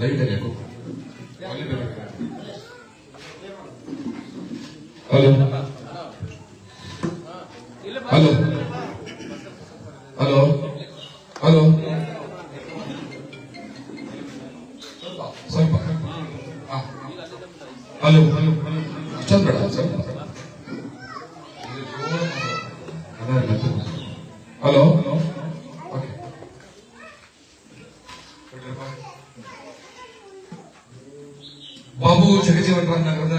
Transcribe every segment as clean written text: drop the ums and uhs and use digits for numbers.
Light ಬೇಕು. Hello hello hello hello ಸ್ವಲ್ಪ hello ಅಷ್ಟೊಂದು ಬೇಡ ಸ್ವಲ್ಪ. ಹಲೋ ಬಾಬು ಜಗಜೀವನ್ ರಾಮ್ ನಗರದ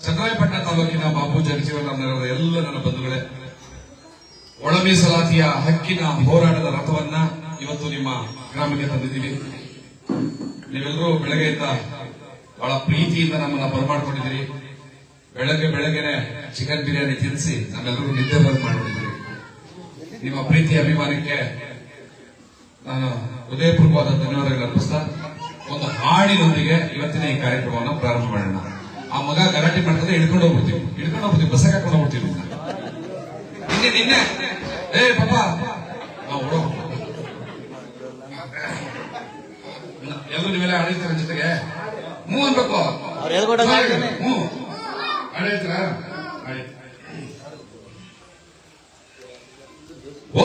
ಚನ್ನರಾಯಪಟ್ಟಣ ತಾಲೂಕಿನ ಬಾಬು ಜಗಜೀವನ್ ರಾಮ್ ನಗರದ ಎಲ್ಲ ನನ್ನ ಬಂಧುಗಳೇ, ಒಳ ಮೀಸಲಾತಿಯ ಹಕ್ಕಿನ ಹೋರಾಟದ ರಥವನ್ನ ಇವತ್ತು ನಿಮ್ಮ ಗ್ರಾಮಕ್ಕೆ ತಂದಿದ್ದೀವಿ. ನೀವೆಲ್ಲರೂ ಬೆಳಗ್ಗೆಯಿಂದ ಬಹಳ ಪ್ರೀತಿಯಿಂದ ನಮ್ಮನ್ನ ಬರಮಾಡ್ಕೊಂಡಿದ್ದೀರಿ. ಬೆಳಗ್ಗೆನೆ ಚಿಕನ್ ಬಿರಿಯಾನಿ ತಿನ್ನಿಸಿ ನಮ್ಮೆಲ್ಲರೂ ನಿದ್ದೆ ಬಂದ್ ಮಾಡಿದ್ದೀರಿ. ನಿಮ್ಮ ಪ್ರೀತಿ ಅಭಿಮಾನಕ್ಕೆ ನಾನು ಹೃದಯಪೂರ್ವಕವಾದ ಧನ್ಯವಾದಗಳು ಅರ್ಪಿಸ್ತಾ ಒಂದು ಹಾಡಿನೊಂದಿಗೆ ಇವತ್ತಿನ ಈ ಕಾರ್ಯಕ್ರಮವನ್ನು ಪ್ರಾರಂಭ ಮಾಡೋಣ. ಆ ಮಗ ಗಲಾಟೆ ಮಾಡ್ತದೆ, ಹಿಡ್ಕೊಂಡು ಹೋಗ್ಬಿಡ್ತೀವಿ, ಬಸ್ಸಾಗ ಹಾಕೊಂಡು ಹೋಗ್ಬಿಡ್ತೀವಿ. ನಿನ್ನೆ ಏ ಪಾಪ ನಾವು ಓಡೋ ಎಲ್ಲರೂ ನೀವೆಲ್ಲ ಆಡಳಿತರ ಜೊತೆಗೆ ಹ್ಞೂ ಅನ್ಬೇಕು. ಹ್ಞೂ ಆಡಳಿತರ ಓ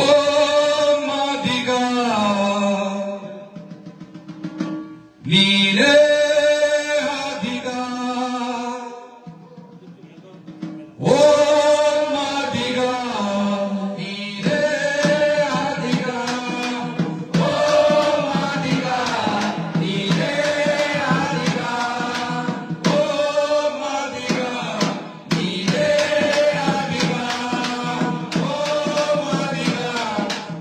ಮಾದಿಗ ನೀನೇ ಆದಿಗ, ಓ ಮಾದಿಗ ನೀನೇ ಆದಿಗ, ಓ ಮಾದಿಗ ನೀನೇ ಆದಿಗ, ಓ ಮಾದಿಗ ನೀನೇ ಆದಿಗ, ಓ ಮಾದಿಗ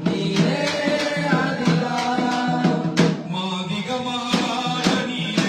ನೀನೇ ಆದಿಗ, ಮಾದಿಗ ಮಾಡ ನೀನೇ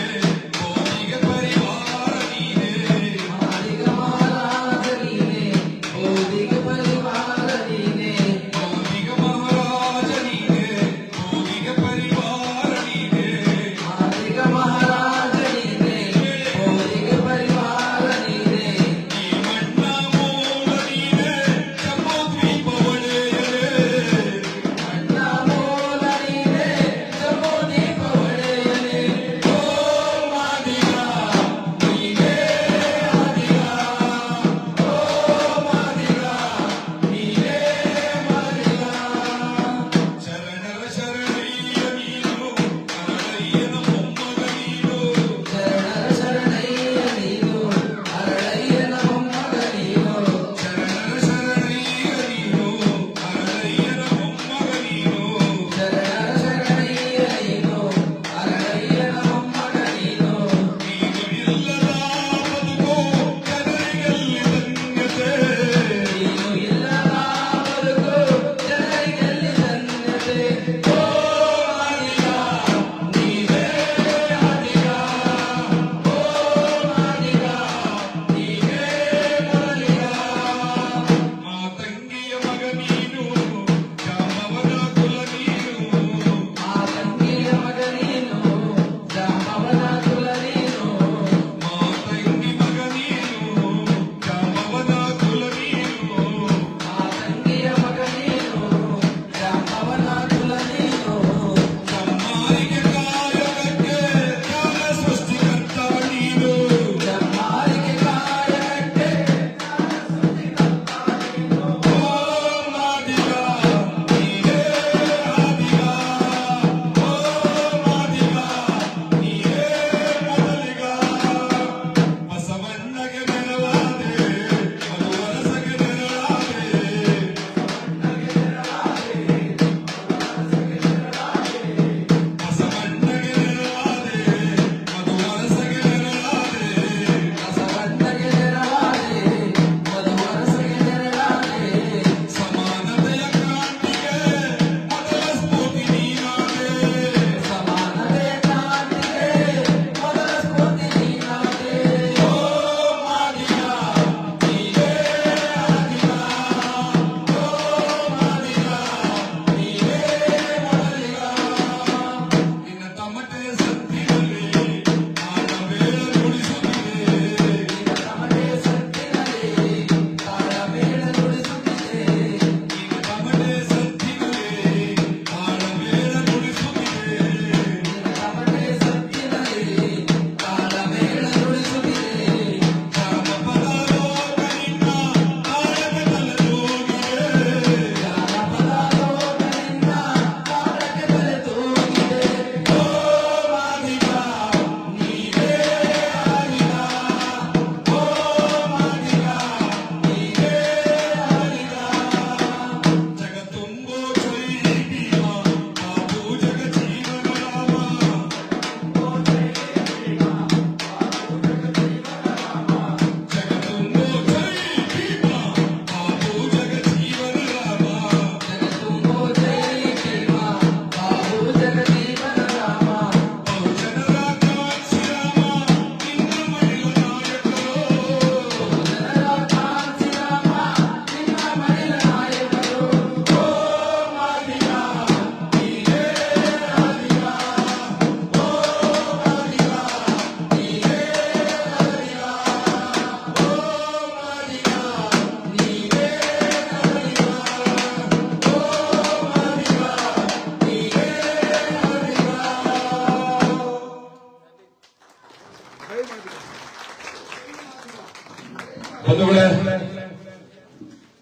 ಬಂಧುಗಳೇ,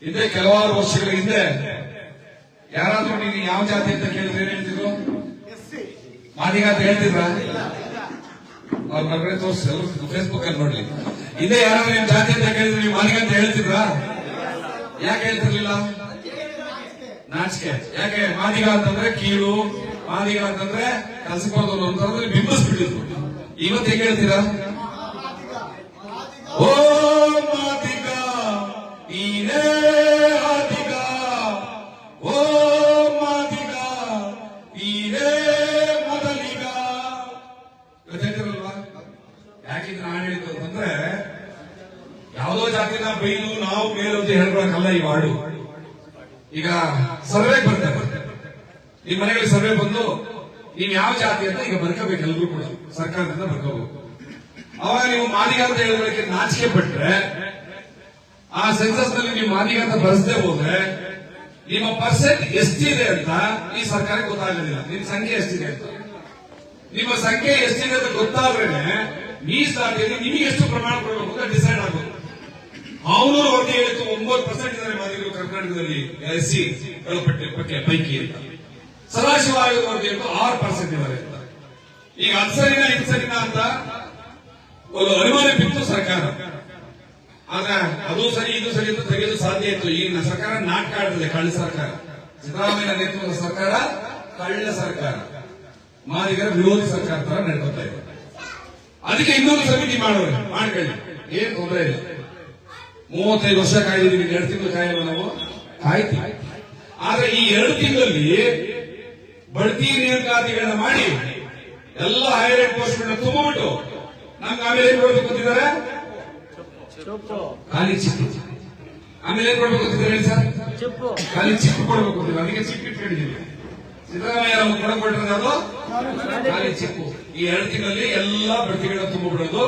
ಹಿಂದೆ ಕೆಲವಾರು ವರ್ಷಗಳ ಹಿಂದೆ ಯಾರಾದ್ರೂ ನೀನು ಯಾವ ಜಾತಿ ಅಂತ ಕೇಳಿದ್ರೆ ಏನ್ ಹೇಳ್ತಿದ್ರು? ಮಾದಿಗ ಅಂತ ಹೇಳ್ತಿದ್ರ? ಅವ್ರ ಮಗನೇ ತೋರಿಸಿ ಫೇಸ್ಬುಕ್ ಅಲ್ಲಿ ನೋಡ್ಲಿ. ಹಿಂದೆ ಯಾರಾದ್ರೂ ನಿಮ್ ಜಾತಿ ಅಂತ ಕೇಳಿದ್ರೆ ನೀವು ಮಾದಿಗ ಅಂತ ಹೇಳ್ತಿದ್ರ? ಯಾಕೆ ಹೇಳ್ತಿರ್ಲಿಲ್ಲ? ನಾಚಿಕೆ. ಯಾಕೆ? ಮಾದಿಗ ಅಂತಂದ್ರೆ ಕೀಳು, ಮಾದಿಗ ಅಂತಂದ್ರೆ ಕಲ್ಸಿಕೋದವರು ಅಂತಂದ್ರೆ ಬಿಂಬಿಸ್ಬಿಟ್ಟಿದ್ರು. ಇವತ್ತು ಹೇಗೆ ಹೇಳ್ತೀರಾ? ಓ ಮಾದಿಗ ನೀನೇ ಮಾದಿಗ, ಓ ಮಾದಿಗ ನೀನೇ ಮೊದಲಿಗ ಹೇಳ್ತಿರಲ್ವಾ? ಯಾಕಿದ್ರೆ ನಾನು ಹೇಳಿದ್ದು ಅಂತಂದ್ರೆ ಯಾವುದೋ ಜಾತಿನ ಬೈದು ನಾವು ಮೇಲು ಅಂತ ಹೇಳ್ಕೊಳಕಲ್ಲ ಈ ವಾರ್ಡು. ಈಗ ಸರ್ವೆ ಬರ್ತಾರೆ, ನಿಮ್ಮ ಮನೆಗಳಿಗೆ ಸರ್ವೆ ಬಂದು ನೀವು ಯಾವ ಜಾತಿ ಅಂತ ಈಗ ಬರ್ಕೋಬೇಕು, ಎಲ್ಲರೂ ಕೂಡ ಸರ್ಕಾರದಿಂದ ಬರ್ಕೋಬೇಕು. ಅವಾಗ ನೀವು ಮಾದಿಗ ಅಂತ ಹೇಳಿದ್ರೆ ನಾಚಿಕೆ ಪಟ್ರೆ, ಆ ಸೆನ್ಸಸ್ ನಲ್ಲಿ ನೀವು ಮಾದಿಗ ಅಂತ ಬರೆಸದೆ ಹೋದ್ರೆ ನಿಮ್ಮ ಪರ್ಸೆಂಟ್ ಎಷ್ಟಿದೆ ಅಂತ ಈ ಸರ್ಕಾರಕ್ಕೆ ಗೊತ್ತಾಗೋದಿಲ್ಲ. ನಿಮ್ಮ ಸಂಖ್ಯೆ ಎಷ್ಟಿದೆ ಅಂತ, ನಿಮ್ಮ ಸಂಖ್ಯೆ ಎಷ್ಟಿದೆ ಅಂತ ಗೊತ್ತಾದ್ರೇನೆ ಮೀಸಲಾತಿಯಲ್ಲಿ ನಿಮಗೆ ಎಷ್ಟು ಪ್ರಮಾಣ ಕೊಡಬೇಕು ಅಂತ ಡಿಸೈಡ್ ಆಗೋದು. ಅವನೂರು ವರದಿ ಹೇಳಿತ್ತು 9% ಇದ್ದಾರೆ ಮಾದಿಗರು ಕರ್ನಾಟಕದಲ್ಲಿ SC ಪೈಕಿ ಅಂತ. ಸದಾಶಿವ ಆಯೋಗ ವರದಿ ಹೇಳಿತು 6% ಇದ್ದಾರೆ ಅಂತ. ಈಗ ಅದು ಸರಿನಾ ಇದು ಸರಿನಾ ಅಂತ ಒಂದು ಅನುಮಾನ ಬಿತ್ತು ಸರ್ಕಾರ. ಆದ್ರೆ ಅದು ಸರಿ ಇದು ಸರಿ ಅಂತ ತೆಗೆದು ಸಾಧ್ಯ ಇತ್ತು. ಈಗಿನ ಸರ್ಕಾರ ನಾಟಕ ಆಡ್ತದೆ, ಕಳ್ಳ ಸರ್ಕಾರ. ಸಿದ್ದರಾಮಯ್ಯ ನೇತೃತ್ವದ ಸರ್ಕಾರ ಕಳ್ಳ ಸರ್ಕಾರ, ಮಾದಿಗರ ವಿರೋಧಿ ಸರ್ಕಾರ ತರ ನಡ್ಕೊತಾ ಇದೆ. ಅದಕ್ಕೆ ಇನ್ನೊಂದು ಸಮಿತಿ ಮಾಡೋರು ಮಾಡ್ಕೊಳ್ಳಿ, ಏನ್ ತೊಂದರೆ ಇಲ್ಲ. 35 ವರ್ಷ ಕಾಯ್ದಿದ್ದೀವಿ, 2 ತಿಂಗಳು ಕಾಯಲ್ಲ, ನಾವು ಕಾಯ್ತೀವಿ. ಆದ್ರೆ ಈ 2 ತಿಂಗಳಲ್ಲಿ ಬಡ್ತಿ ನೇಮಕಾತಿಗಳನ್ನ ಮಾಡಿ ಎಲ್ಲ ಹೈಯರ್ ಪೋಸ್ಟ್ ಗಳನ್ನ ತುಂಬಿಬಿಟ್ಟು ನಮ್ಗೆ ಆಮೇಲೆ ಏನ್ ಕೊಡ್ಬೇಕು ಅಂತಿದ್ದಾರೆ? ಖಾಲಿ ಚಿಪ್ಪು. ಆಮೇಲೆ ಏನ್ ಕೊಡ್ಬೇಕು ಅಂತಿದ್ದಾರೆ ಸರ್? ಖಾಲಿ ಚಿಪ್ಪು ಕೊಡ್ಬೇಕು ಅಂತಿದ್ದಾರೆ. ಅದಕ್ಕೆ ಚಿಪ್ಪು ಇಟ್ಕೊಂಡಿದ್ದೀವಿ. ಸಿದ್ದರಾಮಯ್ಯ ನಮ್ಗೆ ಕೊಟ್ಟಿರೋದು ಅದು ಖಾಲಿ ಚಿಪ್ಪು. ಈ 2 ತಿಂಗಳಲ್ಲಿ ಎಲ್ಲಾ ಬಡ್ತಿಗಳನ್ನ ತುಂಬಿಬಿಡೋದು,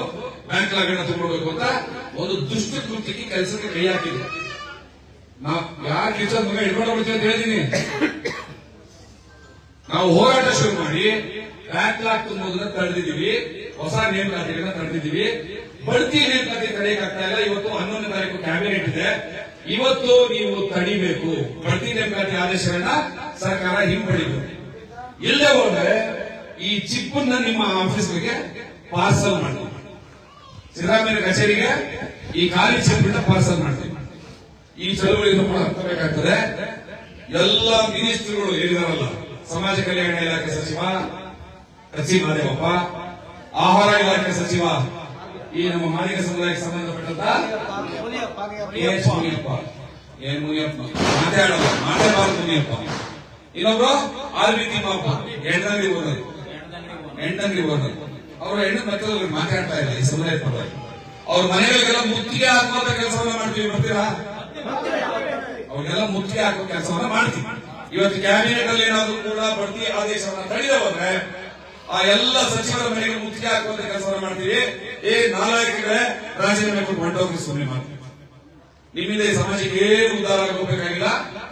ಬ್ಯಾಂಕ್ ಲಾಗಳನ್ನ ತುಂಬಿಡಬೇಕು ಅಂತ ಒಂದು ದುಷ್ಟ ಕೃತ್ಯಕ್ಕೆ ಕೆಲಸಕ್ಕೆ ಕೈ ಹಾಕಿದೆ. ನಾವು ಯಾರು ಕಿಚನ್ ಮಗ ಹಿಡ್ಕೊಂಡು ಬಿಡ್ತೀವಿ ಅಂತ ಹೇಳಿದೀನಿ. ನಾವು ಹೋರಾಟ ಶುರು ಮಾಡಿ ಬ್ಯಾಂಕ್ ಲಾಕ್ ತುಂಬೋದನ್ನ ತಡೆದಿದ್ದೀವಿ, ಹೊಸ ನೇಮಕಾತಿಗಳನ್ನ ತಡೆದಿದ್ದೀವಿ. ಬಡ್ತಿ ನೇಮಕಾತಿ ತಡೆಯಕ್ಕಾಗ್ತಾ ಇಲ್ಲ. ಇವತ್ತು 11ನೇ ತಾರೀಕು ಕ್ಯಾಬಿನೆಟ್ ಇದೆ. ಇವತ್ತು ನೀವು ತಡಿಬೇಕು, ಬಡ್ತಿ ನೇಮಕಾತಿ ಆದೇಶಗಳನ್ನ ಸರ್ಕಾರ ಹಿಂಪಡಿಬೇಕು. ಇಲ್ಲದೆ ಹೋದ್ರೆ ಈ ಚಿಪ್ಪನ್ನ ನಿಮ್ಮ ಆಫೀಸ್ಗೆ ಪಾರ್ಸಲ್ ಮಾಡ್ತೀವಿ, ಸಿದ್ದರಾಮಯ್ಯ ಕಚೇರಿಗೆ ಈ ಖಾಲಿ ಚಿಪ್ಪನ್ನ ಪಾರ್ಸಲ್ ಮಾಡ್ತೀವಿ. ಈ ಚಳುವಳಿಯನ್ನು ಕೂಡ ಹತ್ತಬೇಕಾಗ್ತದೆ. ಎಲ್ಲ ಮಿನಿಸ್ಟರ್ಗಳು ಹೇಳಿದಾರಲ್ಲ, ಸಮಾಜ ಕಲ್ಯಾಣ ಇಲಾಖೆ ಸಚಿವ ಕಚ್ಚಿ ಮಾದೇವಪ್ಪ, ಆಹಾರ ಇಲಾಖೆ ಸಚಿವ ಈ ನಮ್ಮ ಮಾದಿಗ ಸಮುದಾಯಕ್ಕೆ ಸಂಬಂಧಪಟ್ಟಂತ ಏನ್ ಮುನಿಯಪ್ಪ ಮಾತಾಡಬಾರದು ಮುನಿಯಪ್ಪ. ಇನ್ನೊಬ್ರು RB ತಿಮ್ಮಪ್ಪ, ಎಂಟಂಗಡಿ ಓನರ್. ಅವರು ಹೆಣ್ಣು ಮಕ್ಕಳು ಮಾತಾಡ್ತಾ ಇಲ್ಲ ಈ ಸಮುದಾಯದ ಪರವಾಗಿ. ಅವ್ರ ಮನೆಗಳಿಗೆಲ್ಲ ಮುತ್ತಿಗೆ ಹಾಕುವಂತ ಕೆಲಸವನ್ನ ಮಾಡ್ತೀವಿ, ಬರ್ತೀರಾ? ಅವ್ರಿಗೆಲ್ಲ ಮುತ್ತಿಗೆ ಹಾಕುವ ಕೆಲಸವನ್ನ ಮಾಡ್ತೀವಿ. ಇವತ್ತು ಕ್ಯಾಬಿನೆಟ್ ಅಲ್ಲಿ ಏನಾದ್ರು ಕೂಡ ಬಡ್ತಿ ಆದೇಶವನ್ನ ತಡೆದ ಹೋದ್ರೆ ಆ ಎಲ್ಲ ಸಚಿವರ ಮನೆಗೆ ಮುತ್ತಿಗೆ ಹಾಕುವಂತ ಕೆಲಸವನ್ನ ಮಾಡ್ತೀವಿ. ನಾಲ್ಕೇ ರಾಜೀನಾಮೆ ಕೊಟ್ಟು ಹೊರಟೋಗಿ ಸುಮ್ಮನೆ ಮಾಡ್ತೀವಿ. ನಿಮ್ಮಿಂದ ಈ ಸಮಾಜಕ್ಕೆ ಏನು ಉದ್ಧಾರ ಹೋಗ್ಬೇಕಾಗಿಲ್ಲ,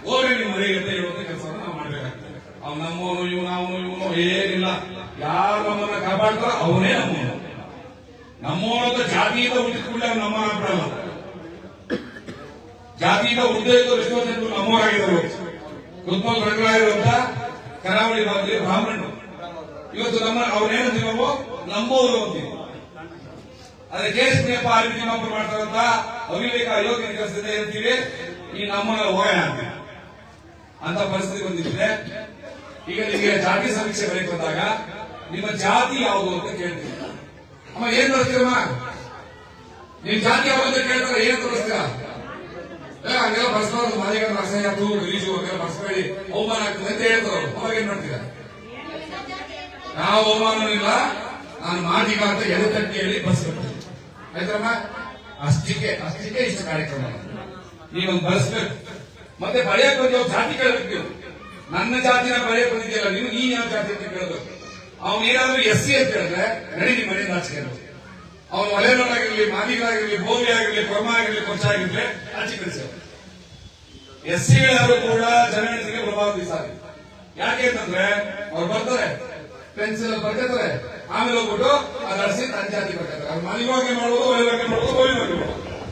ಹೋಗ್ರಿ ನಿಮ್ಮ ಮನೆಗೆ ಅಂತ ಹೇಳುವಂತ ಕೆಲಸವನ್ನ ನಾವು ಮಾಡ್ಬೇಕಾಗ್ತದೆ. ಅವ್ ನಮ್ಮವನು ಇವನು ಏನಿಲ್ಲ, ಯಾರು ನಮ್ಮನ್ನ ಕಾಪಾಡ್ತಾರೋ ಅವನೇ ನಮ್ಮವನು ಅಂತ ಜಾತಿಯಿಂದ ಹುಟ್ಟಿದ್ಕೊಳ್ಳಿ ಅವ್ನು ನಮ್ಮ ಬಿಡಲ್ಲ. ಜಾತಿಯಿಂದ ಹುದ್ದೆ ಇದ್ದವರು ಎಷ್ಟೋ ಜನರು ನಮ್ಮವರಾಗಿದ್ದಾರೆ. ಕುತ್ಮಲ್ ರಂಗರಾಯರು ಕರಾವಳಿ ಭಾಗದಲ್ಲಿ ಬ್ರಾಹ್ಮಣರು. ಇವತ್ತು ಅವ್ರೇನಂತೀವಿ ನಾವು ನಮ್ಮವರು ಅಂತೀವಿ. ಅದೇ ಕೇಸಪ್ಪ RB ತಿಮ್ಮಪ್ಪ ಮಾಡ್ತಾರಂತ ಅವಿವೇಕ ಅಯೋಗ್ಯ ಕೆಲಸದಿಂದ ಅಂತೀವಿ, ಈ ನಮ್ಮನ್ನ ಹೋಗೋಣ ಅಂತ ಪರಿಸ್ಥಿತಿ ಬಂದಿದೆ. ಈಗ ನಿಮಗೆ ಜಾತಿ ಸಮೀಕ್ಷೆ ಬರೆಯಕ್ಕೆ ಬಂದಾಗ ನಿಮ್ಮ ಜಾತಿ ಯಾವುದು ಅಂತ ಕೇಳ್ತೀವಿ. ಅಮ್ಮ ಏನ್ ಬರ್ತೀರಮ್ಮ, ನಿಮ್ ಜಾತಿ ಯಾವುದು ಅಂತ ಕೇಳ್ತಾರೆ, ಏನ್ ತೋರಿಸ್ತೀರಾ? ಹಂಗೆಲ್ಲ ಬರ್ಸ್ಬಾರ್ದು, ಮಾದಿಗರ ಅಸಹ್ಯ ರಿಲೀಜು ಹಂಗೆಲ್ಲ ಬರ್ಸ್ಬೇಡಿ, ಅವಮಾನ ಆಗ್ತದೆ ಅಂತ ಹೇಳ್ತಾರೆ. ಅವಾಗ ಏನ್ ಮಾಡ್ತೀರಾ? ಯಾವ ಅವಮಾನ ಇಲ್ಲ, ನಾನು ಮಾದಿಗ ಅಂತ ಎದೆತಟ್ಟಿ ಹೇಳಿ ಬರ್ಸ್ಬೇಕು. ಆಯ್ತಮ್ಮ, ಅಷ್ಟಕ್ಕೆ ಇಷ್ಟು ಕಾರ್ಯಕ್ರಮ ನೀವೊಂದು ಬರ್ಸ್ಬೇಕು. ಮತ್ತೆ ಬರೆಯಕ್ ಬಂದು ಜಾತಿ ಕೇಳಬೇಕು. ನೀವು ನನ್ನ ಜಾತಿನ ಬರೆಯಕ್ ಬಂದಿದೆಯಲ್ಲ, ನೀವು ನೀನ್ ಯಾವ ಜಾತಿ ಅಂತ ಕೇಳಬೇಕು. ಅವ್ನು ಏನಾದ್ರೂ SC ಅಂತ ಹೇಳಿದ್ರೆ ನಡಿ ನಿಮ್ಮ ಮನೆಯಿಂದ ಆಚೆ ಕೇಳಬೇಕು. ಅವನು ಒಲೆನವರಾಗಿರ್ಲಿ, ಮಾದಿಗರಾಗಿರ್ಲಿ, ಬೋವಿ ಆಗಿರ್ಲಿ, ಕೊರ್ಮ ಆಗಿರ್ಲಿ, ಕೊಚ್ಚ ಆಗಿರ್ಲಿ ಆಚೆ ಕಳಿಸಬೇಕು. SCಗಳಾದ್ರೂ ಕೂಡ ಜನಗಣತಿಗೆ ಪ್ರಭಾವ ಬೀಸಾಗಿ. ಯಾಕೆ ಅಂತಂದ್ರೆ ಅವ್ರು ಬರ್ತಾರೆ, ಪೆನ್ಸಿಲ್ ಬರ್ಕೊತಾರೆ, ಆಮೇಲೆ ಹೋಗ್ಬಿಟ್ಟು ಅದರ್ಸಿ ತನ್ನ ಜಾತಿ ಬರ್ತಾರೆ ಮನೆಗೋಗಿ ಮಾಡೋದು ಒಳ್ಳೆ ಮಾಡೋದು.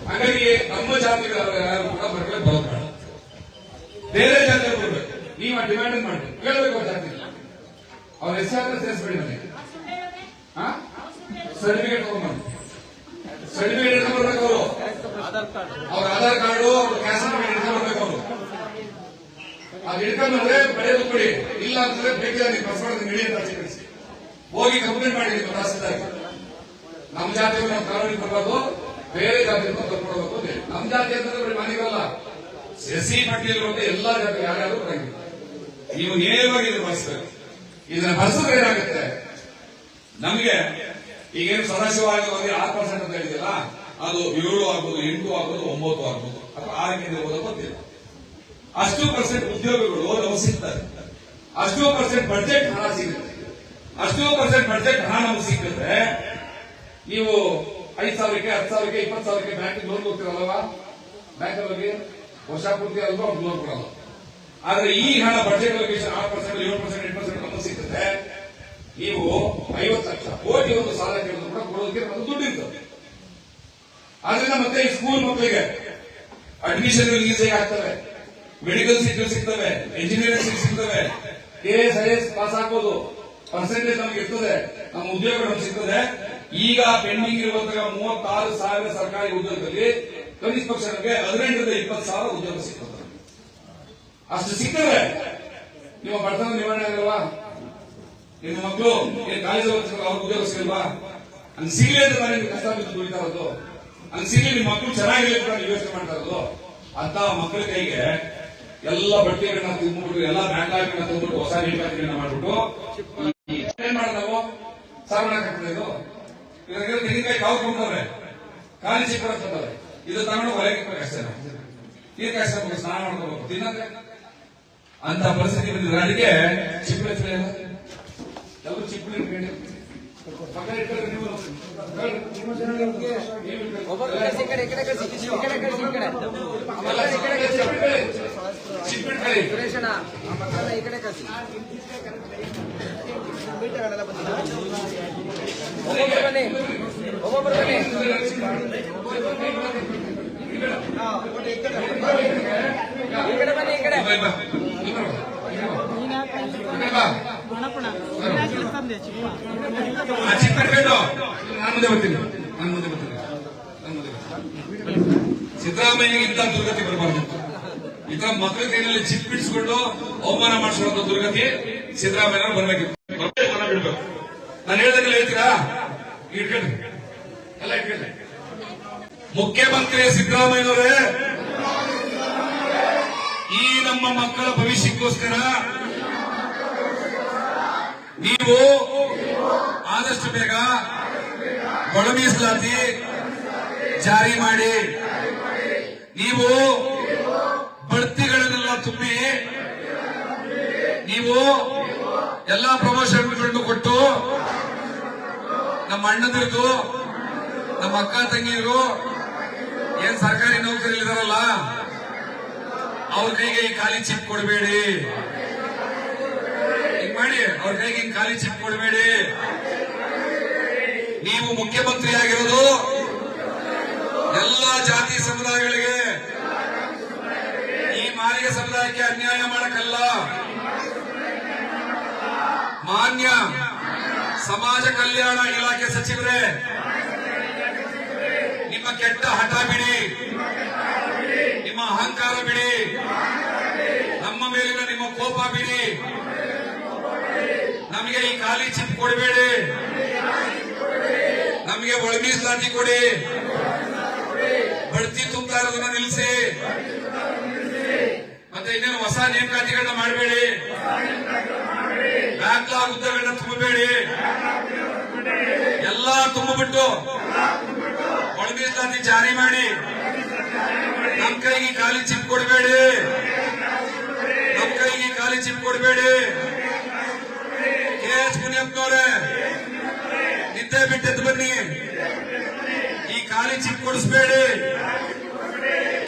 ಹಾಗಾಗಿ ನಮ್ಮ ಜಾತಿಗಳ ಯಾರು ಕೂಡ ಮಕ್ಕಳಿಗೆ ಬರೋದು ಬೇರೆ ಜಾತಿ ಬರ್ಬೇಕು. ನೀವು ಆ ಡಿಮ್ಯಾಂಡ್ ಮಾಡ್ಬೇಕು, ಕೇಳಬೇಕು ಜಾತಿ. ಅವ್ರ ಹೆಸರು ಸೇರಿಸ್ಬೇಡಿ ನನಗೆ. ಸರ್ಟಿಫಿಕೇಟ್ ತಗೊಂಡ್ಬಂದು ಸರ್ಟಿಫಿಕೇಟ್ ಹಿಡ್ಕೊಂಡು ಬರ್ಬೇಕು. ಅವರು ಅವ್ರ ಆಧಾರ್ ಕಾರ್ಡು ಅವ್ರ ಕ್ಯಾಸ್ಟ್ ಸರ್ಟಿಫಿಕೇಟ್ ಹಿಡ್ಕೊಂಡು ಬರ್ಬೇಕು. ಅವರು ಅದು ಹಿಡ್ಕೊಂಡ್ರೆ ಬೆಳೆಯೋದು ಕೊಡಿ, ಇಲ್ಲ ಅಂತಂದ್ರೆ ಬೇಕಿಲ್ಲ ನೀವು ಬಸ್ಕೊಂಡು ನಡಿ ಅಂತ ಕಳಿಸಿ. ಹೋಗಿ ಕಂಪ್ಲೇಂಟ್ ಮಾಡಿ ನಿಮ್ಮ ತಹಸೀಲ್ದಾರ್. ನಮ್ಮ ಜಾತಿಯವರು ನಾವು ಕಾನೂನಿಗೆ ಬರಬಾರ್ದು, ಬೇರೆ ಜಾತಿಯನ್ನು ಬರ್ಕೊಡ್ಬೇಕು. ನಮ್ಮ ಜಾತಿ ಅಂತಂದ್ರೆ ಮನೆಗಲ್ಲ, ಎಸ್ಸಿ ಪಟ್ಟಿಯಲ್ಲಿ ಬಂದು ಎಲ್ಲಾ ಜಾತಿ ಯಾರ್ಯಾರು ಬರಂಗಿಲ್ಲ. ನೀವು ನೇರವಾಗಿ ಇದು ಬಳಸಬೇಕು. ಇದನ್ನ ಬಳಸಿದ್ರೆ ಏನಾಗುತ್ತೆ, ನಮಗೆ ಈಗೇನು ಸದಾಶಿವವಾಗಿ 6% ಅಂತ ಹೇಳಿದಿಲ್ಲ, ಅದು 7 ಆಗ್ಬೋದು, 8 ಆಗ್ಬೋದು, 9 ಆಗ್ಬೋದು, ಅಥವಾ 6 ಇರ್ಬೋದು ಗೊತ್ತಿಲ್ಲ. ಅಷ್ಟು % ಉದ್ಯೋಗಗಳು ನಮಗೆ ಸಿಗ್ತದೆ, ಅಷ್ಟು % ಬಡ್ಜೆಟ್ ಹಣ ಸಿಗುತ್ತೆ. ಅಷ್ಟು % ಬಡ್ಜೆಟ್ ಹಣ ನಮಗೆ ಸಿಕ್ಕಿದ್ರೆ ನೀವು 5,000ಕ್ಕೆ 10,000ಕ್ಕೆ 20,000ಕ್ಕೆ ಬ್ಯಾಂಕ್ ಲೋನ್ ಹೋಗ್ತಿರಲ್ವಾ, ಬ್ಯಾಂಕ್ ಅಲ್ಲಿ ವರ್ಷ ಪೂರ್ತಿ ಅಲ್ವಾ ಅವ್ರು ಲೋನ್ ಕೊಡಲ್ಲ. ಆದ್ರೆ ಈ ಹಣ ಬಡ್ಜೆಟ್ ಅಲೋಕೇಶನ್ 6%, 7%, 8% ನಮಗೆ ಸಿಗ್ತದೆ. ನೀವು 50 ಲಕ್ಷ ಕೋಟಿ ಒಂದು ಸಾಲ ಕೇಳಿದ್ರು ಕೂಡ ಕೊಡೋದಕ್ಕೆ ನಮಗೆ ದುಡ್ಡು ಇರ್ತದೆ. ಆದ್ರಿಂದ ಮತ್ತೆ ಈ ಸ್ಕೂಲ್ ಮಕ್ಕಳಿಗೆ ಅಡ್ಮಿಷನ್ ಈಸಿಯಾಗಿ ಆಗ್ತವೆ, ಮೆಡಿಕಲ್ ಸೀಟ್ ಸಿಗ್ತವೆ, ಇಂಜಿನಿಯರಿಂಗ್ ಸೀಟ್ ಸಿಗ್ತವೆ, KS IAS ಪಾಸ್ ಆಗ್ಬೋದು, ಪರ್ಸೆಂಟೇಜ್ ನಮ್ಗೆ ಇರ್ತದೆ, ನಮ್ಮ ಉದ್ಯೋಗ ನಮ್ಗೆ ಸಿಗ್ತದೆ. ಈಗ ಪೆಂಡಿಂಗ್ ಇರುವಂತಹ 36,000 ಸರ್ಕಾರಿ ಉದ್ಯೋಗದಲ್ಲಿ ಕನಿಷ್ಠ ಪಕ್ಷ ನಮಗೆ 18 ರಿಂದ 20,000 ಉದ್ಯೋಗ ಸಿಗ್ತದೆ. ಅಷ್ಟು ಸಿಗ್ತದೆ, ನಿಮ್ಮ ಬಡತನ ನಿವಾರಣೆ ಆಗಲ್ವಾ? ನಿಮ್ಮ ಮಕ್ಕಳು ಏನ್ ಕಾಲೇಜ್ ಓದ್ತಾರೆ, ಅವ್ರಿಗೆ ಉದ್ಯೋಗ ಸಿಗಲ್ವಾ? ಹಂಗ್ ಸಿಗ್ಲಿ ಅಂತ ನಾನು ಕಷ್ಟ ಬಿದ್ದು ದುಡಿತಾ ಇರೋದು, ಹಂಗ್ ಸಿಗ್ಲಿ ನಿಮ್ಮ ಮಕ್ಕಳು ಚೆನ್ನಾಗಿರ್ಲಿ ಅಂತ ನೀವು ಯೋಚನೆ ಮಾಡ್ತಾ ಇರೋದು. ಅಂತ ಮಕ್ಕಳ ಕೈಗೆ ಎಲ್ಲ ಬಟ್ಟೆಗಳನ್ನ ತುಂಬಿಬಿಟ್ಟು, ಎಲ್ಲ ಬ್ಯಾಂಕ್ ತುಂಬಿಟ್ಟು, ಹೊಸ ನೇಮಕಾತಿಗಳನ್ನ ಮಾಡ್ಬಿಟ್ಟು ಏನ್ ಮಾಡೋದು ನಾವು? ಸಾವನ್ನ ಕಟ್ಟಿದ್ದು ತೆಂಗಿನಕಾಯಿ ಕಾವು ಕೊಂಡ್ರೆ ಖಾಲಿ ಚಿಕ್ಕ ತಂದವ್ರೆ, ಇದು ತಗೊಂಡು ಹೊರಗೆ ಅಷ್ಟೇ, ಈಗ ಅಷ್ಟೇ ಸ್ನಾನ ಮಾಡ್ಕೋಬೇಕು ತಿನ್ನಕ್ಕೆ ಅಂತ ಪರಿಸ್ಥಿತಿ ಬಂದಿದೆ. ಅದಕ್ಕೆ ಚಿಪ್ಪಳ ಎಲ್ಲರೂ ಚಿಪ್ಪಳ ಇಟ್ಕೊಂಡು ಸಿದ್ದರಾಮಯ್ಯ ಇಂಥ ದುರ್ಗತಿ ಬರಬಾರ್ದು. ಇಂಥ ಮಕ್ಕಳ ಕೈಯಲ್ಲಿ ಚಿಪ್ ಬಿಡಿಸ್ಕೊಂಡು ಅವಮಾನ ಮಾಡಿಸುವಂತ ದುರ್ಗತಿ ಸಿದ್ದರಾಮಯ್ಯ ಬರ್ಬೇಕಿತ್ತು, ಬಿಡ್ಬೇಕು. ನಾನು ಹೇಳ್ದಂಗೆಲ್ಲ ಹೇಳ್ತೀರಾ? ಇಟ್ಕೊಳ್ಳಿ, ಎಲ್ಲ ಇಟ್ಕೊಳ್ಳಿ. ಮುಖ್ಯಮಂತ್ರಿ ಸಿದ್ದರಾಮಯ್ಯನವರೇ, ಈ ನಮ್ಮ ಮಕ್ಕಳ ಭವಿಷ್ಯಕ್ಕೋಸ್ಕರ ನೀವು ಆದಷ್ಟು ಬೇಗ ಒಳ ಮೀಸಲಾತಿ ಜಾರಿ ಮಾಡಿ, ನೀವು ಬಡ್ತಿಗಳನ್ನೆಲ್ಲ ತುಂಬಿ, ನೀವು ಎಲ್ಲಾ ಪ್ರಮೋಷನ್ಗಳನ್ನು ಕೊಟ್ಟು ನಮ್ಮ ಅಣ್ಣದಿರ್ದು, ನಮ್ಮ ಅಕ್ಕ ತಂಗಿಯರು ಏನ್ ಸರ್ಕಾರಿ ನೌಕರಿಲಿದಾರಲ್ಲ ಅವ್ರ ಕೈಗೆ ಈ ಖಾಲಿ ಚಿಪ್ ಕೊಡಬೇಡಿ. ಹಿಂಗ್ ಮಾಡಿ, ಅವ್ರ ಕೈಗೆ ಹಿಂಗ್ ಖಾಲಿ ಚಿಪ್ ಕೊಡಬೇಡಿ. ನೀವು ಮುಖ್ಯಮಂತ್ರಿ ಆಗಿರೋದು ಎಲ್ಲಾ ಜಾತಿ ಸಮುದಾಯಗಳಿಗೆ, ಈ ಮಾಲಿಗೆ ಸಮುದಾಯಕ್ಕೆ ಅನ್ಯಾಯ ಮಾಡಕ್ಕಲ್ಲ. ಮಾನ್ಯ ಸಮಾಜ ಕಲ್ಯಾಣ ಇಲಾಖೆ ಸಚಿವರೇ, ನಿಮ್ಮ ಕೆಟ್ಟ ಹಠ ಬಿಡಿ, ನಿಮ್ಮ ಅಹಂಕಾರ ಬಿಡಿ, ನಮ್ಮ ಮೇಲಿನ ನಿಮ್ಮ ಕೋಪ ಬಿಡಿ. ನಮಗೆ ಈ ಖಾಲಿ ಚಿಪ್ ಕೊಡಬೇಡಿ, ನಮಗೆ ಒಳ ಮೀಸಲಾತಿ ಕೊಡಿ, ಬಡ್ತಿ ತುಂಬಾ ಇರೋದನ್ನ ನಿಲ್ಲಿಸಿ, ಮತ್ತೆ ಇನ್ನೇನು ಹೊಸ ನೇಮಕಾತಿಗಳನ್ನ ಮಾಡಬೇಡಿ, ಬ್ಯಾಕ್ಲಾಗ್ ಹುದ್ದೆಗಳನ್ನ ತುಂಬಬೇಡಿ, ಎಲ್ಲಾ ತುಂಬಿಬಿಟ್ಟು ಒಳ ಮೀಸಲಾತಿ ಜಾರಿ ಮಾಡಿ. ನಮ್ ಕೈಗೆ ಖಾಲಿ ಚಿಪ್ ಕೊಡಬೇಡಿ, ನಮ್ ಕೈಗೆ ಖಾಲಿ ಚಿಪ್ ಕೊಡಬೇಡಿ. KH ಮುನಿಯಪ್ಪನವರೇ, ನಿದ್ದೆ ಬಿಟ್ಟೆದ್ದು ಬನ್ನಿ, ಈ ಖಾಲಿ ಚಿಪ್ ಕೊಡಿಸ್ಬೇಡಿ.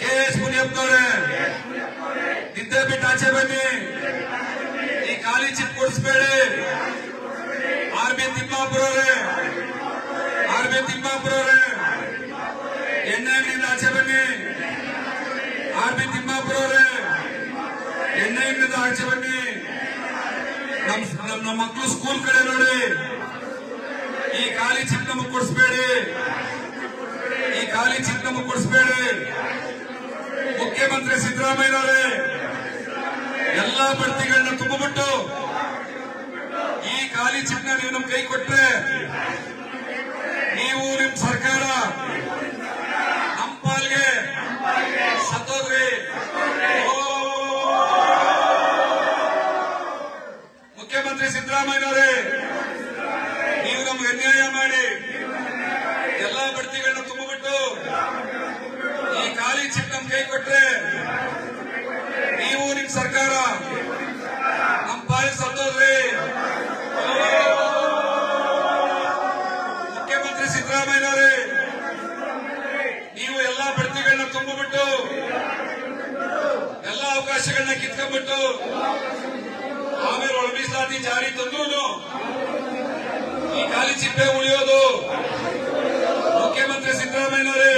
KH ಮುನಿಯಪ್ಪನವರೇ, ನಿದ್ದೆ ಬಿಟ್ಟು ಆಚೆ ಬನ್ನಿ, ಈ ಖಾಲಿ ಚಿಪ್ ಕೊಡಿಸ್ಬೇಡಿ. ಆರ್.ಬಿ. ತಿಮ್ಮಾಪುರ ಅವರೇ, ಆರ್.ಬಿ. ತಿಮ್ಮಾಪುರ ಅವರೇ, ಎಣ್ಣೆ ಅಂಗಡಿಯಿಂದ ಆಚೆ ಬನ್ನಿ. ಆರ್.ಬಿ. ತಿಮ್ಮಾಪುರ ಅವರೇ, ಎಣ್ಣೆ ಅಂಗಡಿಯಿಂದ ಆಚೆ ಬನ್ನಿ. ನಮ್ಮ ಮಕ್ಕಳು ಸ್ಕೂಲ್ ಕಡೆ ನೋಡಿ. ಈ ಖಾಲಿ ಚಿಪ್ ನಮಗೆ ಕೊಡಿಸ್ಬೇಡಿ, ಈ ಖಾಲಿ ಚಿಪ್ ನಮಗೆ ಕೊಡಿಸ್ಬೇಡಿ. ಮುಖ್ಯಮಂತ್ರಿ ಸಿದ್ದರಾಮಯ್ಯನವರೇ, ಎಲ್ಲಾ ಬಡ್ತಿಗಳನ್ನ ತುಂಬಿಬಿಟ್ಟು ಈ ಖಾಲಿ ಚಿಪ್ನ ನೀವು ನಮ್ ಕೈ ಕೊಟ್ರೆ ನೀವು ನಿಮ್ ಸರ್ಕಾರ ನಮ್ಮ ಪಾಲ್ಗೆ ಸತ್ತೋದ್ರಿ. ಮುಖ್ಯಮಂತ್ರಿ ಸಿದ್ದರಾಮಯ್ಯನವರೇ, ನೀವು ನಮ್ಗೆ ಅನ್ಯಾಯ ಮಾಡಿ ಎಲ್ಲಾ ಬಡ್ತಿಗಳನ್ನ ತುಂಬಿಬಿಟ್ಟು ಈ ಖಾಲಿ ಚಿಪ್ ನಮ್ ಕೈ ಕೊಟ್ರೆ ನೀವು ನಿಮ್ ಸರ್ಕಾರ ನಮ್ಮ ಪಾಲಿಗೆ ಸತ್ತೋದ್ರಿ. ಮುಖ್ಯಮಂತ್ರಿ ಸಿದ್ದರಾಮಯ್ಯನವರೇ, ನೀವು ಎಲ್ಲಾ ಬಡ್ತಿಗಳನ್ನ ತುಂಬಿಬಿಟ್ಟು ಎಲ್ಲಾ ಅವಕಾಶಗಳನ್ನ ಕಿತ್ಕೊಂಡ್ಬಿಟ್ಟು ಆಮೇಲೆ ಒಳ ಮೀಸಲಾತಿ ಜಾರಿ ತಂದ್ರು ಈ ಖಾಲಿ ಚಿಪ್ಪೆ ಉಳಿಯೋದು. ಮುಖ್ಯಮಂತ್ರಿ ಸಿದ್ದರಾಮಯ್ಯನವರೇ,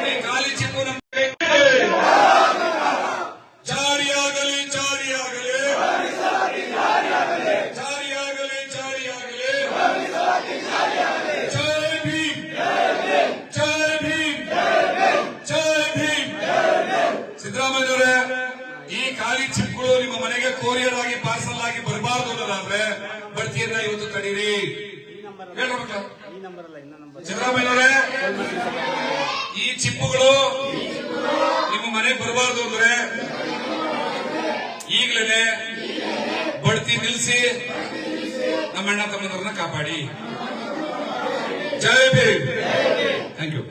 ಈ ಖಾಲಿ ಚಿಪ್ಪು ನಮ್ಮ ಜಾರಿಯಾಗಲಿ, ಜಾರಿಯಾಗಲಿ, ಜಾರಿಯಾಗಲಿ, ಜಾರಿಯಾಗಲಿ. ಜೈ ಭೀಮ್, ಜೈ ಭೀಮ್, ಜೈ ಭೀಮ್. ಸಿದ್ದರಾಮಯ್ಯನವರೇ, ಈ ಖಾಲಿ ಚಿಪ್ಗಳು ನಿಮ್ಮ ಮನೆಗೆ ಕೊರಿಯರ್ ಆಗಿ ಪಾರ್ಸಲ್ ಆಗಿ ಬರಬಾರದು ಅನ್ನೋದಾದ್ರೆ ಬಡ್ತಿಯನ್ನ ಇವತ್ತು ತಡೀರಿ. ಹೇಳ್ಬೇಕ ಸಿದ್ದರಾಮಯ್ಯನವರೇ, ಈ ಚಿಪ್ಪುಗಳು ನಿಮ್ಮ ಮನೆಗೆ ಬರಬಾರದು ಅಂದ್ರೆ ಈಗಲೇ ಬಡ್ತಿ ನಿಲ್ಲಿಸಿ ನಮ್ಮ ಅಣ್ಣ ತಮ್ಮದವ್ರನ್ನ ಕಾಪಾಡಿ. ಜೈ ಭೀಮ್. Thank you.